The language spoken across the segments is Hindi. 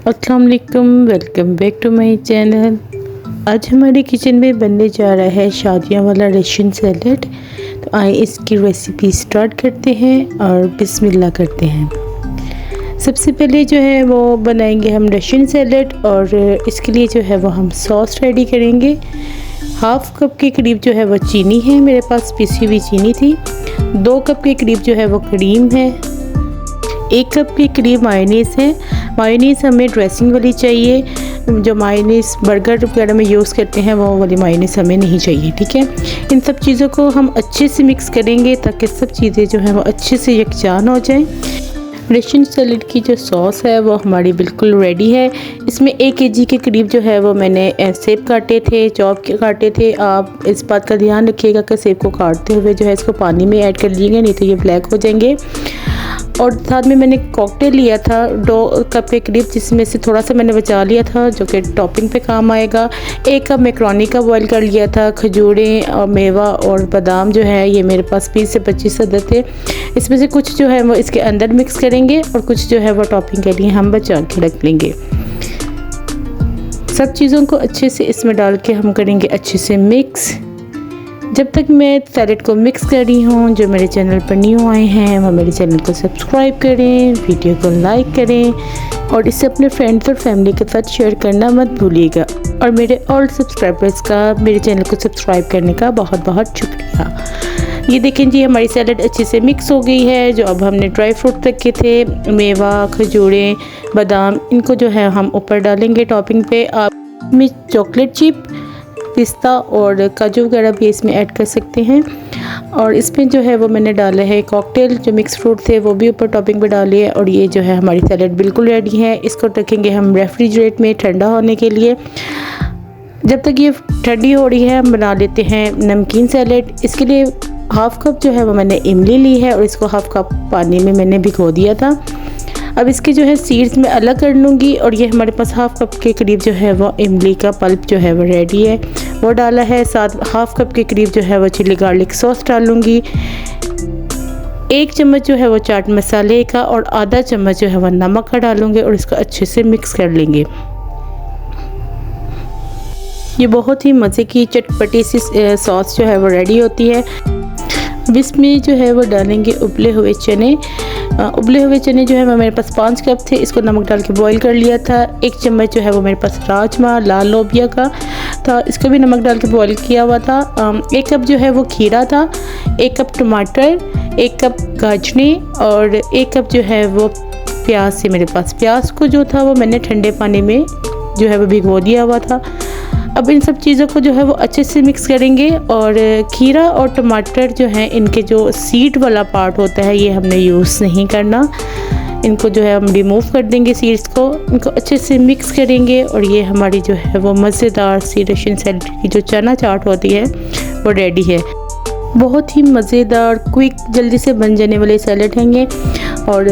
अस्सलाम वालेकुम, welcome back to my channel. आज हमारे किचन में बनने जा रहा है शादियों वाला रशियन सैलेड। तो आइए इसकी रेसिपी स्टार्ट करते हैं और बिस्मिल्लाह करते हैं। सबसे पहले जो है वो बनाएंगे हम रशियन सैलेड, और इसके लिए जो है वो हम सॉस रेडी करेंगे। हाफ़ कप के करीब जो है वो चीनी है, मेरे पास पिसी हुई चीनी थी। 2 कप के करीब जो है वो क्रीम है। 1 कप के करीब मायोनीज़ है। मायोनीज़ हमें ड्रेसिंग वाली चाहिए, जो मायोनीज़ बर्गर वगैरह में यूज़ करते हैं वो वाली मायोनीज़ हमें नहीं चाहिए, ठीक है। इन सब चीज़ों को हम अच्छे से मिक्स करेंगे ताकि सब चीज़ें जो हैं वो अच्छे से यकजान हो जाएं। रशियन सैलेड की जो सॉस है वो हमारी बिल्कुल रेडी है। इसमें 1 kg के करीब जो है वो मैंने सेब काटे थे, चॉप के काटे थे। आप इस बात का ध्यान रखिएगा कि सेब को काटते हुए जो है इसको पानी में ऐड कर लीजिएगा, नहीं तो ये ब्लैक हो जाएंगे। और साथ में मैंने कॉकटेल लिया था 2 कप के करीब, जिसमें से थोड़ा सा मैंने बचा लिया था जो कि टॉपिंग पे काम आएगा। 1 कप मैक्रोनी का बॉईल कर लिया था। खजूरें और मेवा और बादाम जो है ये मेरे पास 20 से 25 अदद थे। इसमें से कुछ जो है वो इसके अंदर मिक्स करेंगे और कुछ जो है वो टॉपिंग के लिए हम बचा के रख लेंगे। सब चीज़ों को अच्छे से इसमें डाल के हम करेंगे अच्छे से मिक्स। जब तक मैं सैलेड को मिक्स कर रही हूँ, जो मेरे चैनल पर न्यू आए हैं वो मेरे चैनल को सब्सक्राइब करें, वीडियो को लाइक करें और इसे अपने फ्रेंड्स और फैमिली के साथ शेयर करना मत भूलिएगा। और मेरे ओल्ड सब्सक्राइबर्स का मेरे चैनल को सब्सक्राइब करने का बहुत बहुत शुक्रिया। ये देखें जी, हमारी सैलेड अच्छे से मिक्स हो गई है। जो अब हमने ड्राई फ्रूट रखे थे, मेवा, खजूरें, बादाम, इनको जो है हम ऊपर डालेंगे टॉपिंग पे। आप में चॉकलेट चिप, पिस्ता और काजू वगैरह भी इसमें ऐड कर सकते हैं। और इसमें जो है वो मैंने डाला है कॉकटेल, जो मिक्स फ्रूट थे वो भी ऊपर टॉपिंग पे डाली है। और ये जो है हमारी सैलेड बिल्कुल रेडी है। इसको रखेंगे हम रेफ्रिजरेट में ठंडा होने के लिए। जब तक ये ठंडी हो रही है हम बना लेते हैं नमकीन सैलेड। इसके लिए हाफ़ कप जो है वो मैंने इमली ली है और इसको हाफ़ कप पानी में मैंने भिगो दिया था। अब इसके जो है सीड्स मैं अलग कर लूँगी। और ये हमारे पास हाफ़ कप के करीब जो है वो इमली का पल्प जो है वो रेडी है, वो डाला है। साथ हाफ़ कप के करीब जो है वो चिली गार्लिक सॉस डालूँगी। 1 चम्मच जो है वो चाट मसाले का और आधा चम्मच जो है वो नमक का डालूँगी और इसको अच्छे से मिक्स कर लेंगे। ये बहुत ही मज़े की चटपटी सी सॉस जो है वो रेडी होती है। अब इसमें जो है वो डालेंगे उबले हुए चने। उबले हुए चने जो है वो मेरे पास 5 कप थे, इसको नमक डाल के बॉईल कर लिया था। 1 चम्मच जो है वो मेरे पास राजमा लाल लोबिया का था, इसको भी नमक डाल के बॉईल किया हुआ था। 1 कप जो है वो खीरा था, 1 कप टमाटर, 1 कप गाजरें और 1 कप जो है वो प्याज थी मेरे पास। प्याज को जो था वो मैंने ठंडे पानी में जो है वो भिगो दिया हुआ था। अब इन सब चीज़ों को जो है वो अच्छे से मिक्स करेंगे। और खीरा और टमाटर जो है इनके जो सीड वाला पार्ट होता है ये हमने यूज़ नहीं करना, इनको जो है हम रिमूव कर देंगे सीड्स को। इनको अच्छे से मिक्स करेंगे और ये हमारी जो है वो मज़ेदार सी रशियन सैलेड की जो चना चाट होती है वो रेडी है। बहुत ही मज़ेदार, क्विक, जल्दी से बन जाने वाले सैलेड हैं ये। और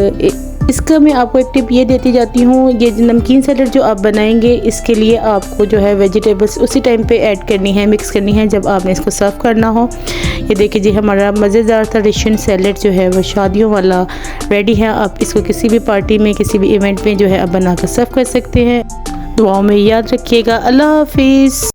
इसका मैं आपको एक टिप ये देती जाती हूँ, ये नमकीन सैलेड जो आप बनाएंगे इसके लिए आपको जो है वेजिटेबल्स उसी टाइम पे ऐड करनी है, मिक्स करनी है जब आपने इसको सर्व करना हो। ये देखिए जी, हमारा मज़ेदार सा रशियन सैलेड जो है वो शादियों वाला रेडी है। आप इसको किसी भी पार्टी में, किसी भी इवेंट में जो है आप बना कर सर्व कर सकते हैं। दुआओं में याद रखिएगा। अल्लाह हाफिज़।